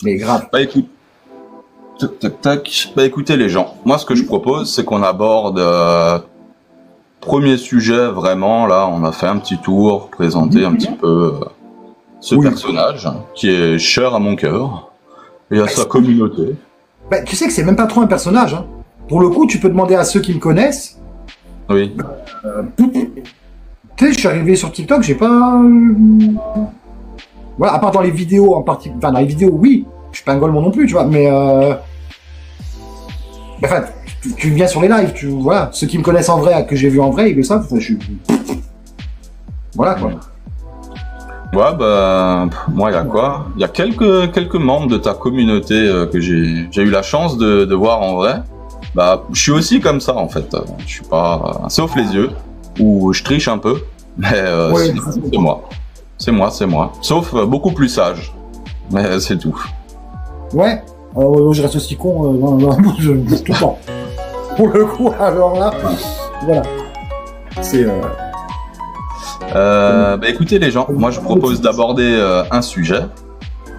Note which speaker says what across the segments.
Speaker 1: Mais grave.
Speaker 2: Bah écoute, tac, tac, tac. Bah écoutez les gens, moi ce que je propose, c'est qu'on aborde premier sujet vraiment. Là, on a fait un petit tour, présenter un petit peu ce personnage qui est cher à mon cœur et à sa communauté.
Speaker 1: Bah, tu sais que c'est même pas trop un personnage. Hein. Pour le coup, tu peux demander à ceux qui me connaissent.
Speaker 2: Oui.
Speaker 1: Tu sais, je suis arrivé sur TikTok, j'ai pas. Voilà, à part dans les vidéos en partie. Enfin, dans les vidéos, oui. Je suis pas un golemon non plus, tu vois, mais. Enfin, tu viens sur les lives, voilà. Ceux qui me connaissent en vrai, que j'ai vu en vrai, ils le savent. Enfin, je suis. Voilà quoi.
Speaker 2: Ouais, bah, moi, il y a quoi? Il y a quelques membres de ta communauté que j'ai eu la chance de voir en vrai. Bah, je suis aussi comme ça, en fait. Je suis pas... Sauf les yeux, où je triche un peu. Mais c'est moi. C'est moi. Sauf beaucoup plus sage. Mais c'est tout.
Speaker 1: Ouais. Je reste aussi con je me dis tout le temps. Pour le coup, alors là, voilà. C'est...
Speaker 2: bah écoutez les gens, moi je propose d'aborder un sujet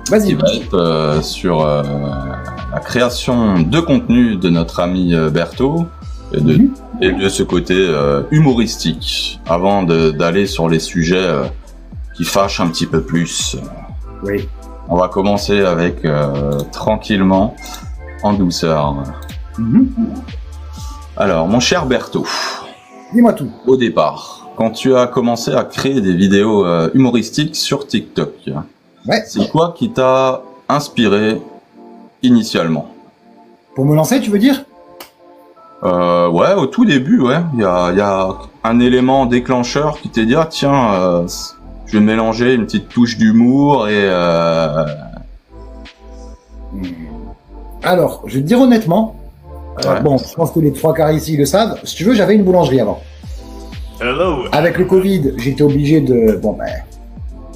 Speaker 2: qui va être sur la création de contenu de notre ami Bertho et de ce côté humoristique avant d'aller sur les sujets qui fâchent un petit peu plus.
Speaker 1: Oui.
Speaker 2: On va commencer avec tranquillement, en douceur. Alors mon cher Bertho,
Speaker 1: dis-moi tout.
Speaker 2: Au départ, quand tu as commencé à créer des vidéos humoristiques sur TikTok, c'est quoi qui t'a inspiré initialement?
Speaker 1: Pour me lancer, tu veux dire?
Speaker 2: Ouais, au tout début, ouais. Il y a un élément déclencheur qui t'a dit, ah tiens, je vais mélanger une petite touche d'humour et...
Speaker 1: Alors, je vais te dire honnêtement, bon, je pense que les 3 quarts ici le savent, si tu veux, j'avais une boulangerie avant.
Speaker 3: Hello.
Speaker 1: Avec le Covid, j'étais obligé de... Bon,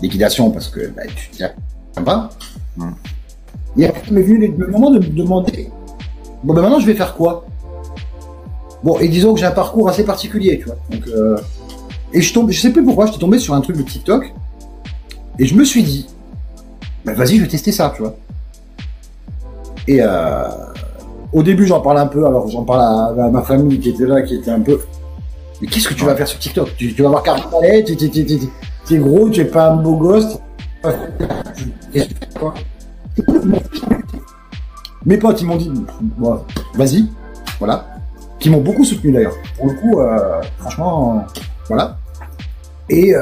Speaker 1: liquidation, parce que tu tiens pas. Et après, il m'est venu le moment de me demander, bon, maintenant, je vais faire quoi? Bon, et disons que j'ai un parcours assez particulier, tu vois. Donc, et je sais plus pourquoi, j'étais tombé sur un truc de TikTok, et je me suis dit, vas-y, je vais tester ça, tu vois. Et au début, j'en parle un peu, alors j'en parle à ma famille qui était là, qui était un peu... Mais qu'est-ce que tu vas faire sur TikTok? Tu vas avoir carte palais, t'es gros, tu es pas un beau gosse. Mes potes, ils m'ont dit, bon, vas-y, voilà. Qui m'ont beaucoup soutenu d'ailleurs. Pour le coup, franchement, voilà. Et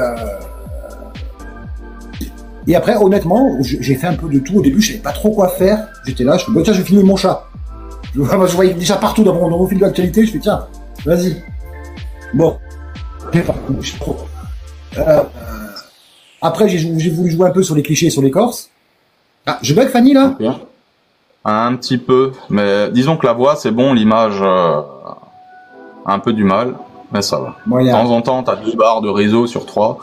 Speaker 1: après, honnêtement, j'ai fait un peu de tout. Au début, je savais pas trop quoi faire. J'étais là, je fais, tiens, je vais filmer mon chat. Je voyais déjà partout dans mon fil d'actualité, je fais, tiens, vas-y. Bon. Après, j'ai voulu jouer un peu sur les clichés et sur les Corses. Ah, je bug Fanny, là?
Speaker 2: Okay. Un petit peu, mais disons que la voix, c'est bon, l'image, un peu du mal, mais ça va.
Speaker 1: Moyen.
Speaker 2: De temps en temps, t'as 2 barres de réseau sur 3.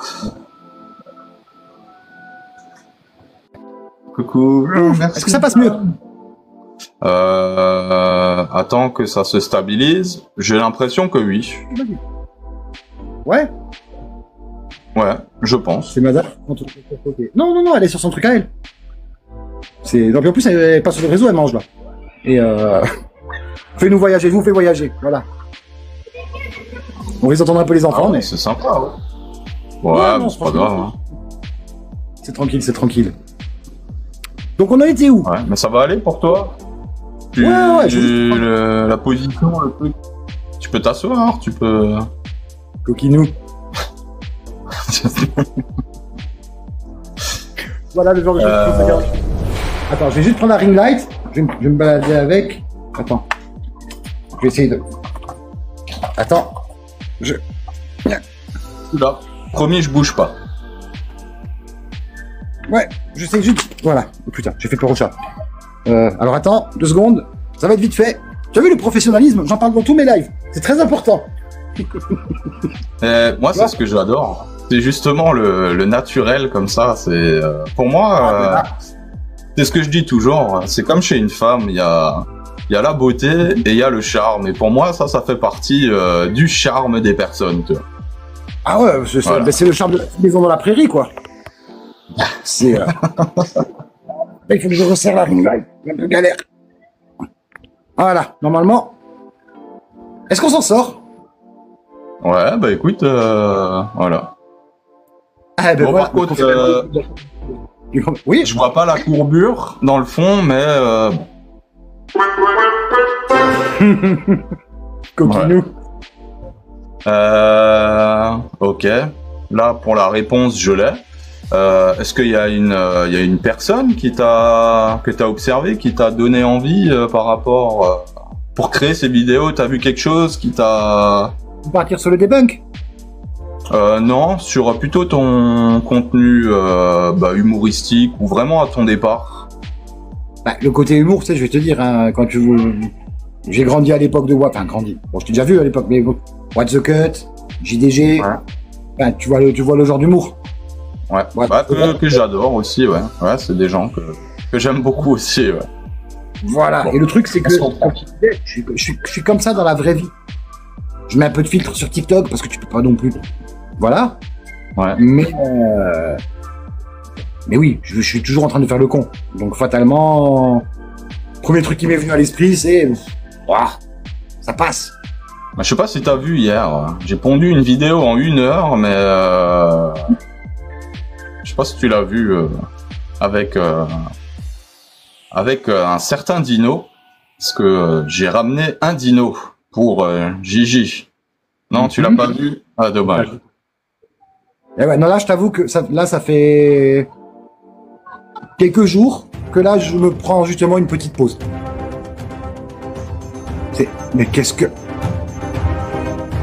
Speaker 2: Coucou.
Speaker 1: Est-ce que ça passe mieux?
Speaker 2: Attends que ça se stabilise. J'ai l'impression que oui.
Speaker 1: Ouais.
Speaker 2: Ouais, je pense.
Speaker 1: C'est madame. Non, elle est sur son truc à elle. Donc en plus, elle est pas sur le réseau, elle mange là. Et fais-nous voyager, je vous fais voyager, voilà. On risque d'entendre un peu les enfants, mais...
Speaker 2: C'est sympa, ouais, non, c'est pas grave. Hein.
Speaker 1: C'est tranquille. Donc on a été où?
Speaker 2: Ouais, mais ça va aller pour toi? La position, le truc... Tu peux t'asseoir, tu peux...
Speaker 1: Coquinou. Voilà le genre de choses qu'il faut regarder. Attends, je vais juste prendre la ring light. Je vais me balader avec. Attends. Je vais essayer de... Attends.
Speaker 2: Là. Promis, je bouge pas.
Speaker 1: Ouais, je sais juste... Voilà. Oh putain, j'ai fait peur au chat. Alors attends, 2 secondes. Ça va être vite fait. Tu as vu le professionnalisme? J'en parle dans tous mes lives. C'est très important.
Speaker 2: Moi, c'est ce que j'adore. C'est justement le naturel comme ça. C'est pour moi, c'est ce que je dis toujours. C'est comme chez une femme, il y a la beauté et il y a le charme. Et pour moi, ça fait partie du charme des personnes. Tu vois.
Speaker 1: Ah ouais, c'est le charme de la maison dans la prairie, quoi. C'est Là, il faut que je resserre la ring light. Un peu galère. Voilà, normalement. Est-ce qu'on s'en sort?
Speaker 2: Ouais, bah écoute, voilà.
Speaker 1: Ah, ben
Speaker 2: Bon,
Speaker 1: voilà.
Speaker 2: par contre,
Speaker 1: oui,
Speaker 2: je vois pas la courbure dans le fond, mais
Speaker 1: coquinou.
Speaker 2: ok. Là, pour la réponse, je l'ai. Est-ce qu'il y a une personne que t'as observé, qui t'a donné envie par rapport pour créer ces vidéos? T'as vu quelque chose qui t'a...
Speaker 1: On va partir sur le debunk.
Speaker 2: Non, sur plutôt ton contenu humoristique ou vraiment à ton départ.
Speaker 1: Bah, le côté humour, tu sais, je vais te dire, hein, quand j'ai grandi à l'époque de enfin grandi. Bon, je t'ai déjà vu à l'époque, mais bon, What the Cut, JDG,
Speaker 2: Ouais.
Speaker 1: ben, tu vois le genre d'humour.
Speaker 2: Ouais.
Speaker 1: Ouais.
Speaker 2: Bah, que j'adore aussi, ouais. Ouais, c'est des gens que j'aime beaucoup aussi, ouais.
Speaker 1: Voilà.
Speaker 2: Bon.
Speaker 1: Et le truc, c'est que
Speaker 2: On se comprend.
Speaker 1: je suis comme ça dans la vraie vie. Je mets un peu de filtre sur TikTok parce que tu peux pas non plus. Voilà.
Speaker 2: Ouais.
Speaker 1: Mais oui, je suis toujours en train de faire le con. Donc fatalement, premier truc qui m'est venu à l'esprit, c'est, ouah, ça passe.
Speaker 2: Bah, je sais pas si t'as vu hier, j'ai pondu une vidéo en 1 heure, mais je sais pas si tu l'as vu avec un certain dino, parce que j'ai ramené un dino pour Gigi. Non, tu l'as pas vu? Ah, dommage.
Speaker 1: Et ouais, non, là, je t'avoue que ça fait quelques jours que là, je me prends justement une petite pause. Mais qu'est-ce que...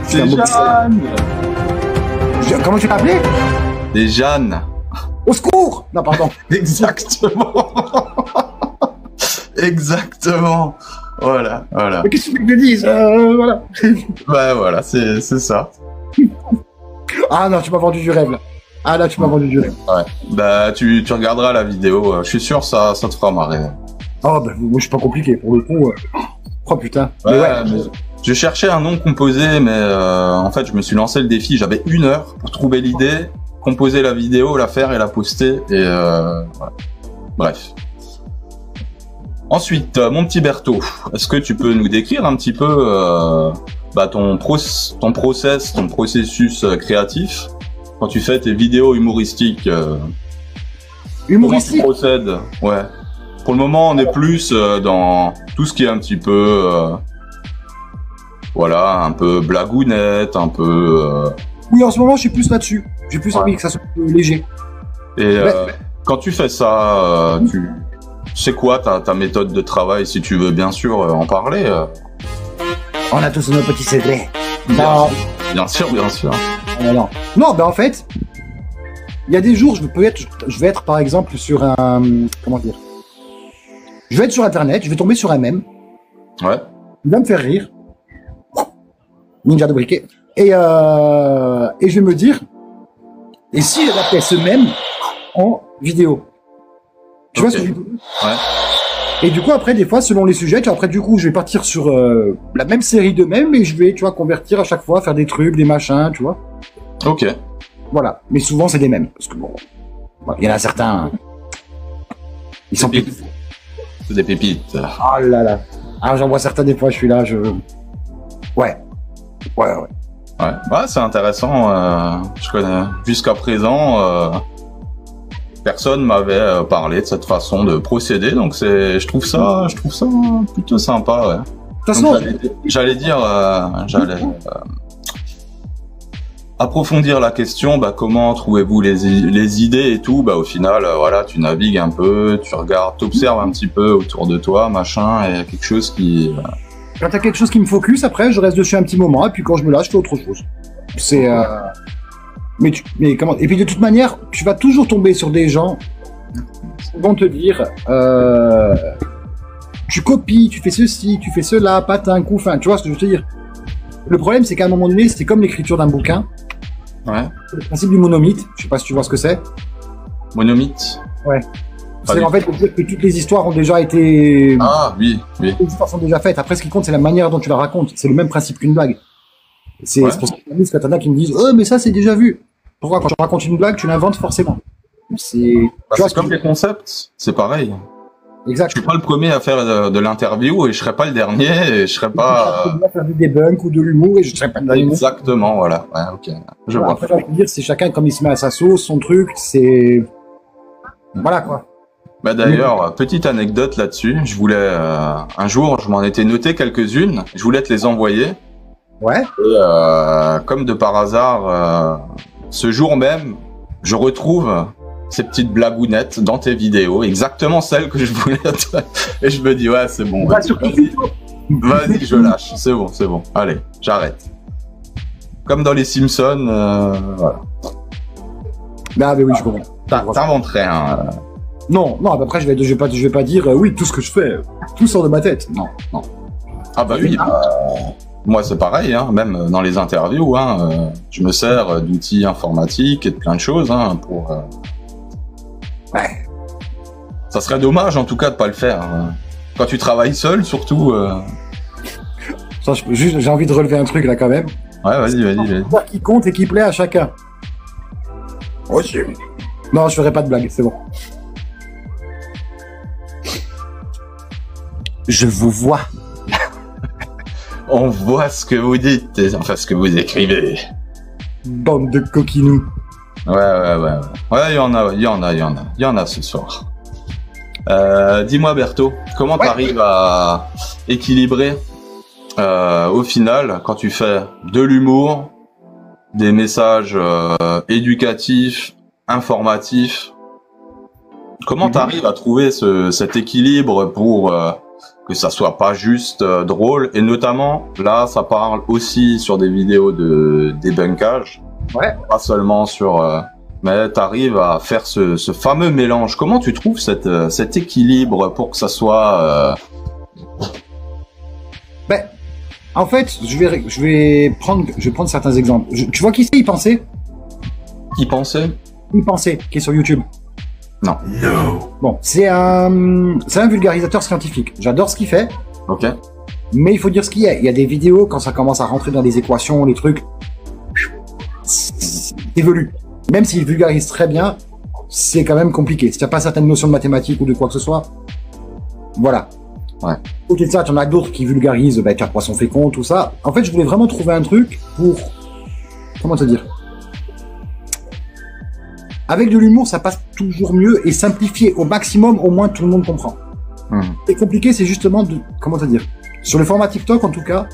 Speaker 2: C'est Jeanne!
Speaker 1: Comment tu l'as appelé?
Speaker 2: C'est Jeanne.
Speaker 1: Au secours! Non, pardon.
Speaker 2: Exactement. Exactement. Voilà.
Speaker 1: Mais qu'est-ce que tu veux que je dise? Voilà.
Speaker 2: Bah voilà, c'est ça.
Speaker 1: Ah non, tu m'as vendu du rêve, là. Ah là, tu m'as vendu du rêve.
Speaker 2: Ouais. Bah tu regarderas la vidéo. Je suis sûr ça te fera marrer.
Speaker 1: Oh, bah, moi, je suis pas compliqué, pour le coup. Oh, putain.
Speaker 2: Ouais, mais je cherchais un nom composé, mais en fait, je me suis lancé le défi. J'avais 1 heure pour trouver l'idée, composer la vidéo, la faire et la poster. Et voilà. Bref. Ensuite, mon petit Berthaud, est-ce que tu peux nous décrire un petit peu ton processus créatif quand tu fais tes vidéos humoristiques?
Speaker 1: Humoristique?
Speaker 2: Comment tu procèdes? Ouais. Pour le moment, on est plus dans tout ce qui est un petit peu, un peu blagounette, un peu.
Speaker 1: Oui, en ce moment, je suis plus là-dessus. J'ai plus envie que ça soit léger.
Speaker 2: Et quand tu fais ça, tu sais quoi ta méthode de travail, si tu veux bien sûr en parler.
Speaker 1: On a tous nos petits secrets.
Speaker 2: Bien sûr.
Speaker 1: Non, ben en fait, il y a des jours, je vais être par exemple sur un, comment dire, je vais être sur Internet, je vais tomber sur un mème,
Speaker 2: Ouais.
Speaker 1: il va me faire rire, ninja de briquet, et je vais me dire, et si j'adaptais ce mème en vidéo, tu vois ce que je veux dire?
Speaker 2: Ouais.
Speaker 1: Et du coup, après, des fois, selon les sujets, après, du coup, je vais partir sur la même série de mèmes, et je vais, tu vois, convertir à chaque fois, faire des trucs, des machins, tu vois.
Speaker 2: Ok.
Speaker 1: Voilà. Mais souvent, c'est des mèmes. Parce que bon, il y en a certains. Ils sont pépites.
Speaker 2: C'est des pépites.
Speaker 1: Oh là là. Ah, j'en vois certains des fois, je suis là, Ouais.
Speaker 2: Ouais, c'est intéressant. Je connais. Jusqu'à présent, personne m'avait parlé de cette façon de procéder, donc je trouve ça plutôt sympa. Ouais.
Speaker 1: De toute façon,
Speaker 2: J'allais approfondir la question, comment trouvez-vous les idées et tout, au final, tu navigues un peu, tu regardes, t'observes un petit peu autour de toi, machin, et il y a quelque chose qui...
Speaker 1: quand t'as quelque chose qui me focus, après, je reste dessus un petit moment, et puis quand je me lâche, je fais autre chose. C'est... Mais comment... Et puis de toute manière, tu vas toujours tomber sur des gens qui vont te dire... Tu copies, tu fais ceci, tu fais cela, patin, coup, fin, tu vois ce que je veux te dire. Le problème, c'est qu'à un moment donné, c'est comme l'écriture d'un bouquin.
Speaker 2: Ouais.
Speaker 1: Le principe du monomythe, je sais pas si tu vois ce que c'est.
Speaker 2: Monomythe.
Speaker 1: Ouais.
Speaker 2: Pas
Speaker 1: C'est
Speaker 2: du
Speaker 1: en fait de dire que toutes les histoires ont déjà été...
Speaker 2: Ah, oui.
Speaker 1: Les histoires sont déjà faites. Après, ce qui compte, c'est la manière dont tu la racontes. C'est le même principe qu'une blague. C'est
Speaker 2: Ouais.
Speaker 1: c'est pour ça que t'en as qui me disent « Oh, mais ça, c'est déjà vu !» Pourquoi? Quand tu racontes une blague, tu l'inventes forcément. C'est... tu vois
Speaker 2: C'est
Speaker 1: ce que
Speaker 2: comme
Speaker 1: je-
Speaker 2: les concepts, c'est pareil.
Speaker 1: Exact.
Speaker 2: Je suis pas le premier à faire de l'interview et je serai pas le dernier et je serai pas.
Speaker 1: Je vais faire du debunk ou de l'humour et je serai pas de l'humour.
Speaker 2: Exactement, voilà. Ouais, ok. Je vois.
Speaker 1: Après, j'ai envie de dire, c'est chacun comme il se met à sa sauce, son truc, c'est. Voilà quoi.
Speaker 2: Bah d'ailleurs, petite anecdote là-dessus. Je voulais un jour, je m'en étais noté quelques-unes. Je voulais te les envoyer.
Speaker 1: Ouais.
Speaker 2: Et comme de par hasard, ce jour même, je retrouve ces petites blagounettes dans tes vidéos, exactement celles que je voulais. Et je me dis ouais, c'est bon. Vas-y, je lâche. C'est bon. Allez, j'arrête. Comme dans les Simpsons, voilà.
Speaker 1: Ah mais oui, je comprends.
Speaker 2: T'inventes rien.
Speaker 1: Non, après je vais pas dire oui, tout ce que je fais, tout sort de ma tête. Non.
Speaker 2: Ah bah oui, moi c'est pareil, hein, même dans les interviews, hein, je me sers d'outils informatiques et de plein de choses hein, pour...
Speaker 1: Ouais.
Speaker 2: Ça serait dommage en tout cas de pas le faire. Quand tu travailles seul, surtout...
Speaker 1: Ça, j'ai envie de relever un truc là quand même.
Speaker 2: Ouais, vas-y.
Speaker 1: Qui compte et qui plaît à chacun. Ok. Non, je ferai pas de blague, c'est bon. Je vous vois.
Speaker 2: On voit ce que vous dites, enfin ce que vous écrivez.
Speaker 1: Bande de coquinous.
Speaker 2: Ouais. Ouais, il y en a ce soir. Dis-moi Bertho, comment t'arrives à équilibrer au final quand tu fais de l'humour, des messages éducatifs, informatifs, comment t'arrives à trouver cet équilibre pour que ça soit pas juste drôle, et notamment là ça parle aussi sur des vidéos de débunkage, pas seulement sur mais t'arrives à faire ce fameux mélange. Comment tu trouves cet équilibre pour que ça soit
Speaker 1: en fait, je vais prendre certains exemples. Tu vois qui c'est, Il Pensait, qui est sur YouTube.
Speaker 2: Non.
Speaker 1: Bon, c'est un vulgarisateur scientifique. J'adore ce qu'il fait.
Speaker 2: Ok.
Speaker 1: Mais il faut dire ce qu'il y a. Il y a des vidéos, quand ça commence à rentrer dans des équations, les trucs, c'est évolue. Même s'il vulgarise très bien, c'est quand même compliqué. Si tu n'as pas certaines notions de mathématiques ou de quoi que ce soit, voilà.
Speaker 2: Ouais.
Speaker 1: Au-delà de ça, tu en as d'autres qui vulgarisent, tiens, poisson fécond, tout ça. En fait, je voulais vraiment trouver un truc pour... Comment te dire ? Avec de l'humour, ça passe toujours mieux, et simplifier au maximum, au moins tout le monde comprend. C'est compliqué, c'est justement de... Comment te dire ? Sur le format TikTok, en tout cas,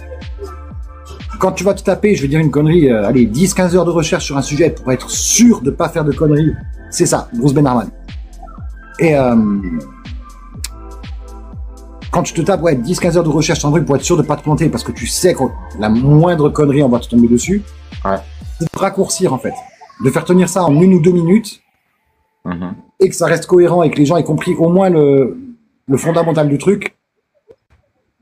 Speaker 1: quand tu vas te taper, je vais dire une connerie, 10-15 heures de recherche sur un sujet pour être sûr de pas faire de conneries, c'est ça, Bruce Bannerman. Et quand tu te tapes 10-15 heures de recherche sur un truc pour être sûr de pas te planter, parce que tu sais que la moindre connerie, on va te tomber dessus, c'est de raccourcir en fait. De faire tenir ça en 1 ou 2 minutes, et que ça reste cohérent et que les gens aient compris au moins le fondamental du truc,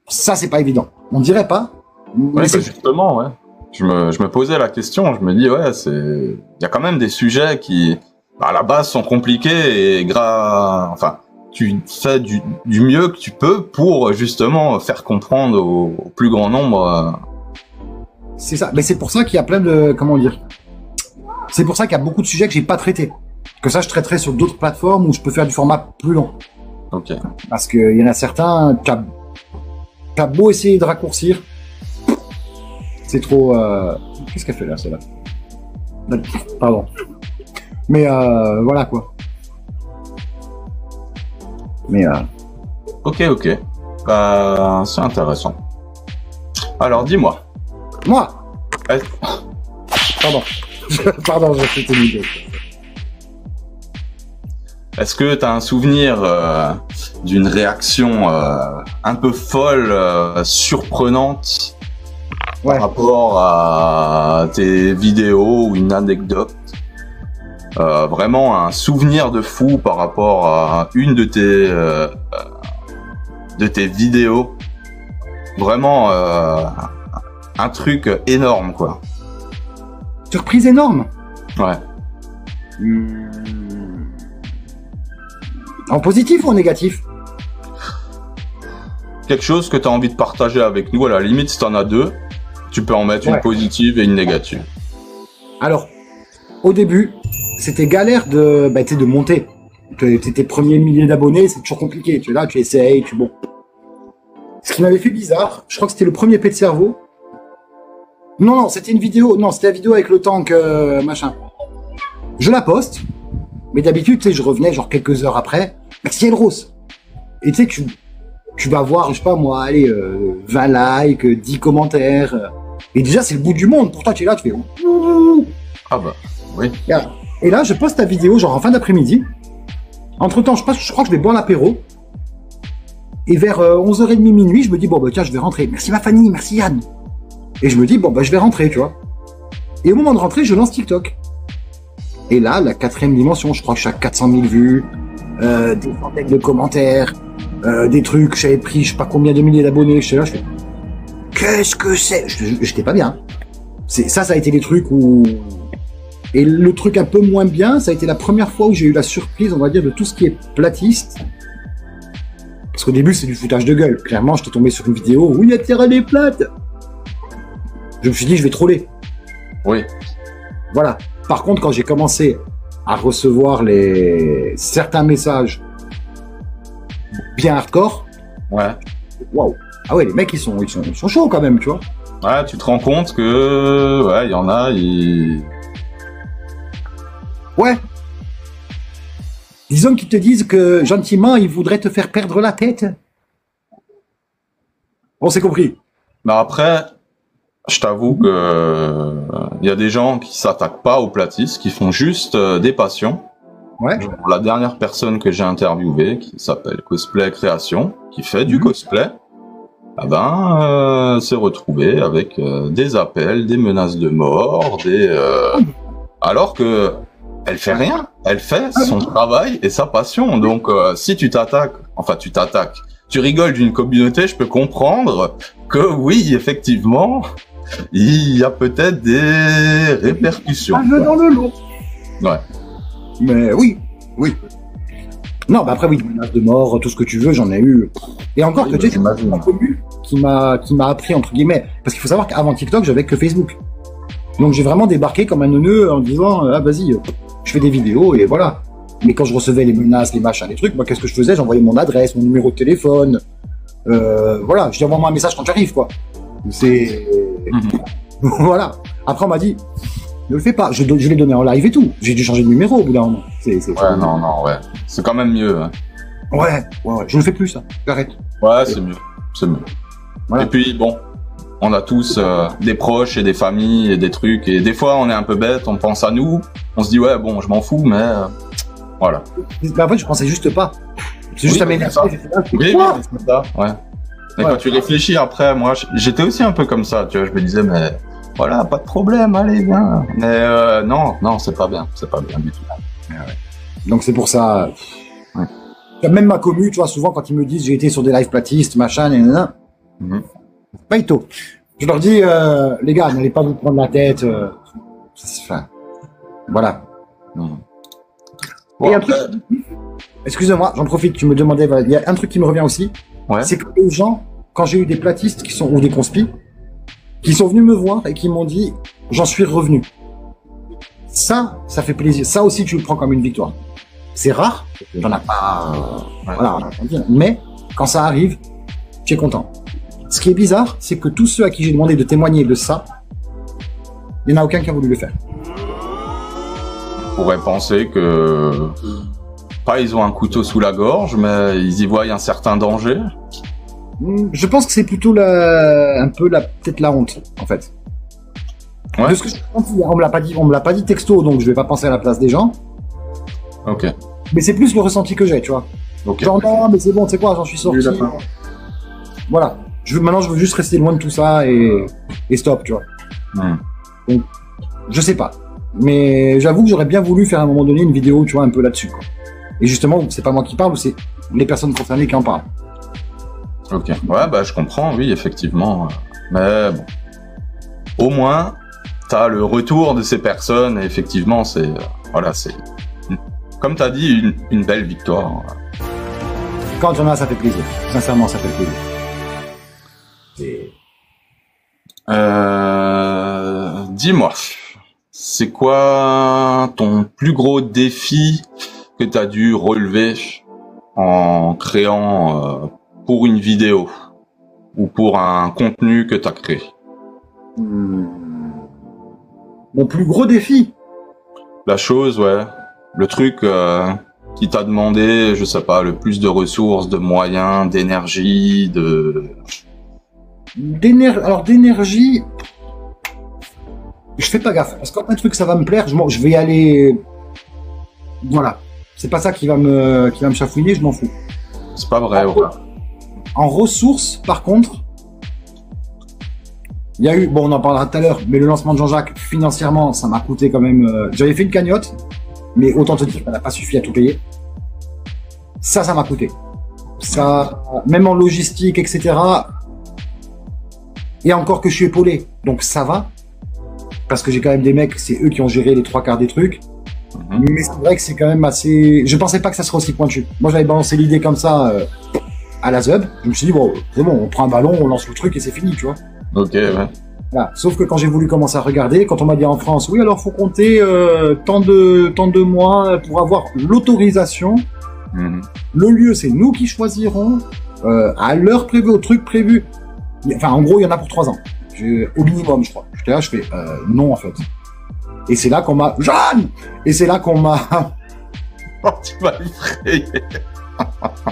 Speaker 1: ça c'est pas évident. On dirait pas.
Speaker 2: Ouais, c'est justement, ouais. Je me posais la question, je me dis, il y a quand même des sujets qui, à la base, sont compliqués et enfin, tu fais du mieux que tu peux pour justement faire comprendre au plus grand nombre.
Speaker 1: C'est ça, mais c'est pour ça qu'il y a plein de, c'est pour ça qu'il y a beaucoup de sujets que j'ai pas traités. Que ça, je traiterai sur d'autres plateformes où je peux faire du format plus long.
Speaker 2: Ok.
Speaker 1: Parce qu'il y en a certains, t'as beau essayer de raccourcir, c'est trop... Qu'est-ce qu'elle fait là, celle-là ? Pardon. Mais voilà quoi. Mais
Speaker 2: Ok. C'est intéressant. Alors, dis-moi.
Speaker 1: Moi Pardon, j'ai fait une idée.
Speaker 2: Est-ce que tu as un souvenir d'une réaction un peu folle, surprenante par rapport à tes vidéos ou une anecdote, vraiment un souvenir de fou par rapport à une de tes vidéos, vraiment un truc énorme quoi.
Speaker 1: Surprise énorme.
Speaker 2: Ouais.
Speaker 1: En positif ou en négatif?
Speaker 2: Quelque chose que tu as envie de partager avec nous, à la limite si tu en as deux, tu peux en mettre une positive et une négative.
Speaker 1: Alors, au début, c'était galère de monter. tes premiers milliers d'abonnés, c'est toujours compliqué. Tu es là, tu essayes, bon. Ce qui m'avait fait bizarre, je crois que c'était le premier P de cerveau. Non, c'était une vidéo. Non, c'était la vidéo avec le tank, machin. Je la poste, mais d'habitude, tu sais, je revenais genre quelques heures après. Merci Elros. Et tu sais, tu vas voir, je sais pas moi, allez, 20 likes, 10 commentaires. Et déjà, c'est le bout du monde. Pour toi, tu es là, tu fais.
Speaker 2: Ah bah, oui.
Speaker 1: Et là, je poste la vidéo, genre en fin d'après-midi. Entre-temps, je crois que je vais boire l'apéro. Et vers 11h30, minuit, je me dis, bon, bah tiens, je vais rentrer. Merci ma Fanny, merci Yann. Et je me dis, bon, bah je vais rentrer, tu vois. Et au moment de rentrer, je lance TikTok. Et là, la 4e dimension, je crois que je suis à 400 000 vues, des centaines de commentaires, des trucs, j'avais pris je sais pas combien de milliers d'abonnés, je fais, qu'est-ce que c'est? J'étais pas bien. Ça a été les trucs où... Et le truc un peu moins bien, ça a été la première fois où j'ai eu la surprise, on va dire, de tout ce qui est platiste. Parce qu'au début, c'est du foutage de gueule. Clairement, j'étais tombé sur une vidéo où la Terre elle est plate. Je me suis dit, je vais troller.
Speaker 2: Oui.
Speaker 1: Voilà. Par contre, quand j'ai commencé à recevoir certains messages bien hardcore,
Speaker 2: ouais.
Speaker 1: Waouh. Ah ouais, les mecs, ils sont chauds quand même, tu vois.
Speaker 2: Ouais, tu te rends compte que, ouais, il y en a,
Speaker 1: Ouais. Disons qu'ils te disent que, gentiment, ils voudraient te faire perdre la tête. On s'est compris.
Speaker 2: Mais après, je t'avoue que y a des gens qui s'attaquent pas aux platistes, qui font juste des passions.
Speaker 1: Ouais.
Speaker 2: Genre, la dernière personne que j'ai interviewée, qui s'appelle Cosplay Création, qui fait du cosplay, s'est retrouvée avec des appels, des menaces de mort, alors que elle fait rien, elle fait son travail et sa passion. Donc si tu t'attaques, tu rigoles d'une communauté, je peux comprendre que oui, effectivement, il y a peut-être des répercussions.
Speaker 1: Un jeu dans le lot.
Speaker 2: Ouais.
Speaker 1: Mais oui. Non, bah après oui, menace de mort, tout ce que tu veux, j'en ai eu. Et encore que tu sais, c'est ma commu qui m'a appris entre guillemets, parce qu'il faut savoir qu'avant TikTok, j'avais que Facebook. Donc j'ai vraiment débarqué comme un neuneu en disant ah vas-y, je fais des vidéos et voilà. Mais quand je recevais les menaces, les machins, les trucs, moi qu'est-ce que je faisais? J'envoyais mon adresse, mon numéro de téléphone. Voilà, je dis envoie-moi un message quand tu arrives quoi. C'est voilà. Après on m'a dit ne le fais pas. Je l'ai donné en live et tout. J'ai dû changer de numéro au bout d'un moment.
Speaker 2: Ouais. C'est quand même mieux. Hein.
Speaker 1: Ouais. Je ne fais plus ça. J'arrête.
Speaker 2: Ouais, c'est mieux. Voilà. Et puis bon, on a tous des proches et des familles et des trucs. Et des fois, on est un peu bête, on pense à nous. On se dit ouais, bon, je m'en fous, mais voilà.
Speaker 1: Mais en fait, je pensais juste pas. C'est juste à m'énerver.
Speaker 2: Oui, c'est ça. Ouais. Et quand tu réfléchis après, moi, j'étais aussi un peu comme ça. Tu vois, je me disais mais voilà, pas de problème, allez, viens. Mais non, c'est pas bien du tout.
Speaker 1: Ouais. Donc c'est pour ça. Même ma commu, tu vois, souvent quand ils me disent j'ai été sur des lives platistes, machin, pas Ito. Je leur dis, les gars, n'allez pas vous prendre la tête. Enfin, voilà. Et un truc, excusez-moi, j'en profite, tu me demandais, il y a un truc qui me revient aussi, c'est que les gens, quand j'ai eu des platistes ou des conspis, qui sont venus me voir et qui m'ont dit, j'en suis revenu. Ça fait plaisir. Ça aussi, tu le prends comme une victoire. C'est rare, t'en as pas, voilà, mais quand ça arrive, tu es content. Ce qui est bizarre, c'est que tous ceux à qui j'ai demandé de témoigner de ça, il n'y en a aucun qui a voulu le faire.
Speaker 2: On pourrait penser que, pas ils ont un couteau sous la gorge, mais ils y voient un certain danger.
Speaker 1: Je pense que c'est plutôt peut-être la honte, en fait.
Speaker 2: Ouais.
Speaker 1: De ce que on me l'a pas dit texto, donc je vais pas penser à la place des gens.
Speaker 2: Ok.
Speaker 1: Mais c'est plus le ressenti que j'ai, tu vois.
Speaker 2: Okay.
Speaker 1: Genre non, mais c'est bon, tu sais quoi, j'en suis sorti. Voilà. Maintenant, je veux juste rester loin de tout ça et stop, tu vois. Donc, je sais pas. Mais j'avoue que j'aurais bien voulu faire à un moment donné une vidéo, tu vois, un peu là-dessus, quoi. Et justement, c'est pas moi qui parle, c'est les personnes concernées qui en parlent.
Speaker 2: Ok. Ouais, bah je comprends, oui, effectivement. Mais bon. Au moins, t'as le retour de ces personnes et effectivement, c'est comme t'as dit, une belle victoire.
Speaker 1: Quand on a, ça fait plaisir. Sincèrement, ça fait plaisir.
Speaker 2: Dis-moi, c'est quoi ton plus gros défi que tu as dû relever en créant pour une vidéo ou pour un contenu que tu as créé?
Speaker 1: Mon plus gros défi?
Speaker 2: La chose, ouais. Le truc qui t'a demandé, je sais pas, le plus de ressources, de moyens, d'énergie,
Speaker 1: Alors d'énergie, je fais pas gaffe. Parce qu'un truc ça va me plaire, je vais y aller. Voilà. C'est pas ça qui va me chafouiner, je m'en fous.
Speaker 2: C'est pas vrai, ouais.
Speaker 1: En ressources, par contre, il y a eu, bon, on en parlera tout à l'heure, mais le lancement de Jean-Jacques, financièrement, ça m'a coûté quand même. J'avais fait une cagnotte, mais autant te dire, ça n'a pas suffi à tout payer. Ça m'a coûté. Ça, même en logistique, etc. Et encore que je suis épaulé, donc ça va. Parce que j'ai quand même des mecs, c'est eux qui ont géré les 3/4 des trucs. Mais c'est vrai que c'est quand même assez. Je pensais pas que ça serait aussi pointu. Moi, j'avais balancé l'idée comme ça à la Zub. Je me suis dit, bon, c'est bon, on prend un ballon, on lance le truc et c'est fini, tu vois.
Speaker 2: Ok, ouais.
Speaker 1: Voilà. Sauf que quand j'ai voulu commencer à regarder, quand on m'a dit en France, oui, alors faut compter tant de mois pour avoir l'autorisation. Le lieu, c'est nous qui choisirons à l'heure prévue, au truc prévu. Enfin, en gros, il y en a pour 3 ans. Au minimum, je crois. J'étais là, je fais non, en fait. Et c'est là qu'on m'a... Jeanne! Et c'est là qu'on m'a...
Speaker 2: Oh, tu m'as effrayé.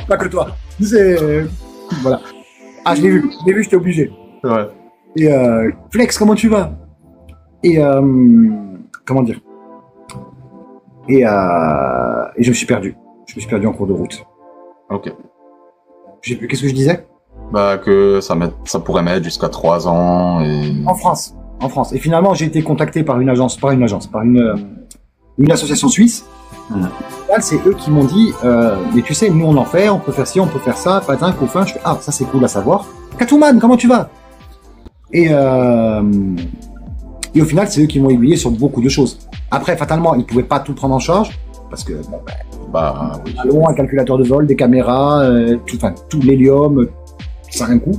Speaker 1: Pas que toi. C'est... Voilà. Ah, je l'ai vu, j'étais obligé.
Speaker 2: Ouais.
Speaker 1: Et Flex, comment tu vas? Et comment dire? Et je me suis perdu. Je me suis perdu en cours de route.
Speaker 2: Ok.
Speaker 1: Qu'est-ce que je disais?
Speaker 2: Bah que ça pourrait mettre jusqu'à 3 ans et...
Speaker 1: En France. Et finalement, j'ai été contacté par une association suisse. Là, c'est eux qui m'ont dit, mais tu sais, nous on en fait, on peut faire ci, on peut faire ça, patin, couffin. Je fais, ah, ça c'est cool à savoir. Catwoman, comment tu vas? Et au final, c'est eux qui m'ont aiguillé sur beaucoup de choses. Après, fatalement, ils pouvaient pas tout prendre en charge parce que bon,
Speaker 2: oui.
Speaker 1: un calculateur de vol, des caméras, tout l'hélium, ça a un coût.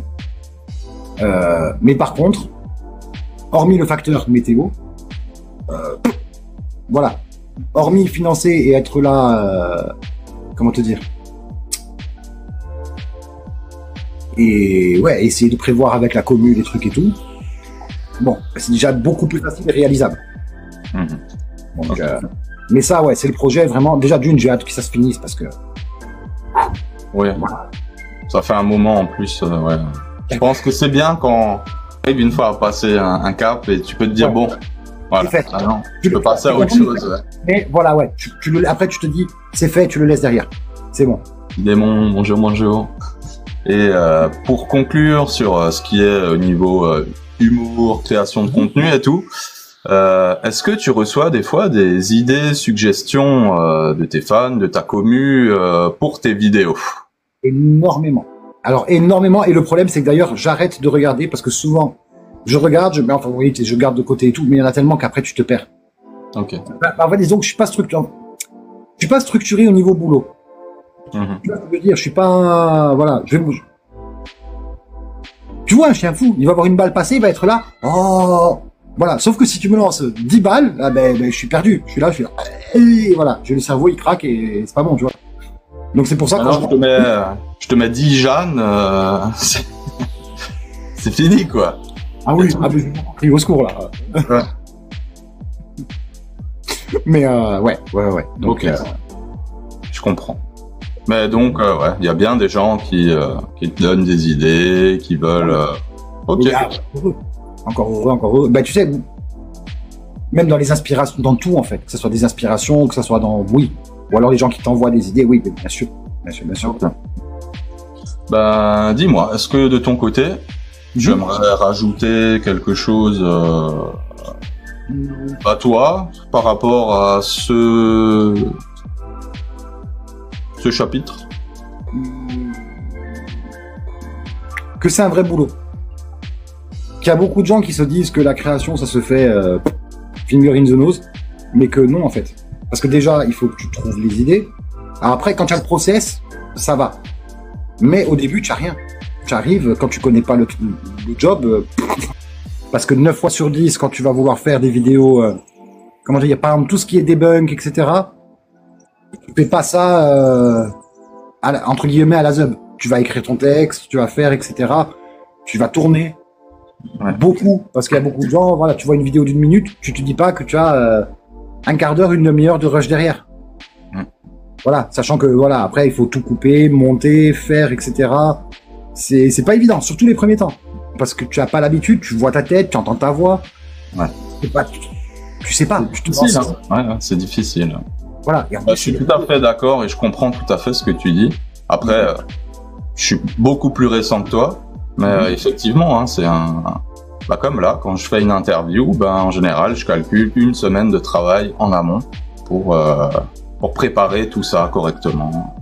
Speaker 1: Mais par contre, hormis le facteur météo, voilà, hormis financer et être là, comment te dire, et ouais, essayer de prévoir avec la commune les trucs et tout, bon, c'est déjà beaucoup plus facile et réalisable. Donc, okay. Mais ça, ouais, c'est le projet vraiment. Déjà, d'une, j'ai hâte que ça se finisse parce que.
Speaker 2: Oui. Voilà. Ça fait un moment en plus, ouais. Je pense que c'est bien quand tu arrives une fois à passer un cap et tu peux te dire, bon, voilà, non, tu peux passer à autre chose. Ouais.
Speaker 1: Mais voilà, ouais. Après, tu te dis, c'est fait, tu le laisses derrière. C'est bon.
Speaker 2: Démon, bonjour. Et pour conclure sur ce qui est au niveau humour, création de contenu et tout, est-ce que tu reçois des fois des idées, suggestions de tes fans, de ta commu pour tes vidéos?
Speaker 1: Énormément. Alors énormément, et le problème c'est que d'ailleurs j'arrête de regarder parce que souvent je regarde, je mets en favorite et je garde de côté et tout, mais il y en a tellement qu'après tu te perds.
Speaker 2: Ok.
Speaker 1: En fait, disons que je suis pas structuré au niveau boulot. Tu vois ce que je veux dire, je suis pas, voilà, tu vois un chien fou, il va avoir une balle passée, il va être là, oh, voilà, sauf que si tu me lances 10 balles, là, ben, je suis perdu, je suis là, et voilà, le cerveau il craque et c'est pas bon, tu vois. Donc c'est pour ça que
Speaker 2: je te mets 10 Jeanne, c'est fini quoi.
Speaker 1: Ah oui, j'ai pris au secours là.
Speaker 2: Ouais.
Speaker 1: Mais ouais. Donc,
Speaker 2: ok. Je comprends. Mais donc ouais, il y a bien des gens qui te donnent des idées, qui veulent. Ok.
Speaker 1: Encore heureux. Bah tu sais, même dans les inspirations, dans tout en fait, que ce soit des inspirations, que ce soit dans ou alors les gens qui t'envoient des idées, oui, bien sûr.
Speaker 2: Ben, dis-moi, est-ce que de ton côté, j'aimerais rajouter quelque chose à toi par rapport à ce chapitre?
Speaker 1: Que c'est un vrai boulot. Qu'il y a beaucoup de gens qui se disent que la création, ça se fait finger in the nose, mais que non en fait. Parce que déjà, il faut que tu trouves les idées. Alors après, quand tu as le process, ça va. Mais au début, tu n'as rien. Tu arrives, quand tu connais pas le job, parce que 9 fois sur 10, quand tu vas vouloir faire des vidéos, comment dire, par exemple, tout ce qui est debunk, etc., Tu fais pas ça, entre guillemets, à la zeub. Tu vas écrire ton texte, tu vas faire, etc. Tu vas tourner.
Speaker 2: Ouais.
Speaker 1: Beaucoup. Parce qu'il y a beaucoup de gens, voilà, tu vois une vidéo d'1 minute, tu te dis pas que tu as un quart d'heure, une demi-heure de rush derrière. Voilà, sachant que, voilà, après, il faut tout couper, monter, faire, etc. C'est pas évident, surtout les premiers temps. Parce que tu as pas l'habitude, tu vois ta tête, tu entends ta voix.
Speaker 2: Ouais.
Speaker 1: Tu sais pas.
Speaker 2: C'est difficile, hein. Ouais, c'est difficile.
Speaker 1: Voilà.
Speaker 2: Je suis tout à fait d'accord et je comprends tout à fait ce que tu dis. Après, je suis beaucoup plus récent que toi, mais effectivement, hein, c'est bah, comme là, quand je fais une interview, en général, je calcule 1 semaine de travail en amont pour préparer tout ça correctement.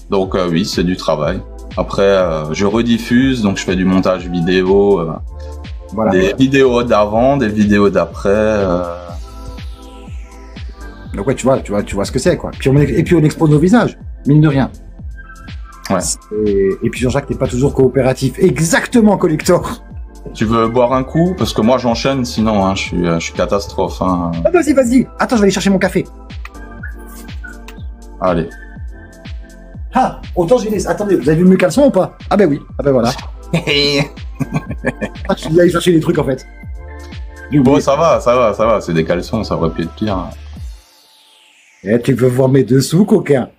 Speaker 2: Donc oui, c'est du travail. Après, je rediffuse, donc je fais du montage vidéo,
Speaker 1: voilà.
Speaker 2: Des vidéos d'avant, des vidéos d'après.
Speaker 1: Donc ouais, tu vois ce que c'est, quoi. Et puis on expose nos visages, mine de rien.
Speaker 2: Ouais.
Speaker 1: Et puis Jean-Jacques, t'es pas toujours coopératif. Exactement, Collector.
Speaker 2: Tu veux boire un coup? Parce que moi j'enchaîne, sinon hein, je suis catastrophe. Hein.
Speaker 1: Ah, vas-y. Attends, je vais aller chercher mon café.
Speaker 2: Allez.
Speaker 1: Ah, autant j'ai les... Attendez, vous avez vu mes caleçons ou pas? Ah ben oui, ah ben voilà. Je suis allé chercher les trucs en fait.
Speaker 2: Bon, ça va, c'est des caleçons, ça aurait pu être pire.
Speaker 1: Eh, tu veux voir mes dessous, coquin?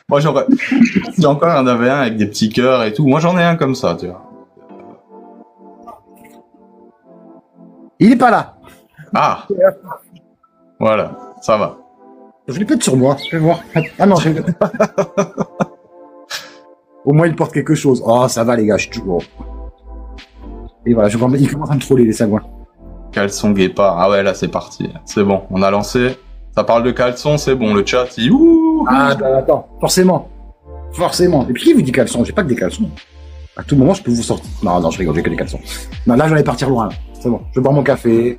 Speaker 2: Moi si encore il y en avait un avec des petits cœurs et tout, moi j'en ai un comme ça, tu vois.
Speaker 1: Il est pas là.
Speaker 2: Ah. Voilà, ça va.
Speaker 1: Je l'ai peut-être sur moi, je vais voir. Ah non, j'ai... Au moins il porte quelque chose. Oh, ça va les gars, je suis toujours... Et voilà, il commence à me troller les sagouins.
Speaker 2: Caleçon guépard, ah ouais là c'est parti, c'est bon, on a lancé. Ça parle de caleçon, c'est bon, le chat il... Ouh.
Speaker 1: Ah bah, attends, forcément. Et puis qui vous dit caleçon? J'ai pas que des caleçons. À tout moment je peux vous sortir... Non, je rigole, j'ai que des caleçons. Non, là j'allais partir loin. C'est bon, je vais boire mon café.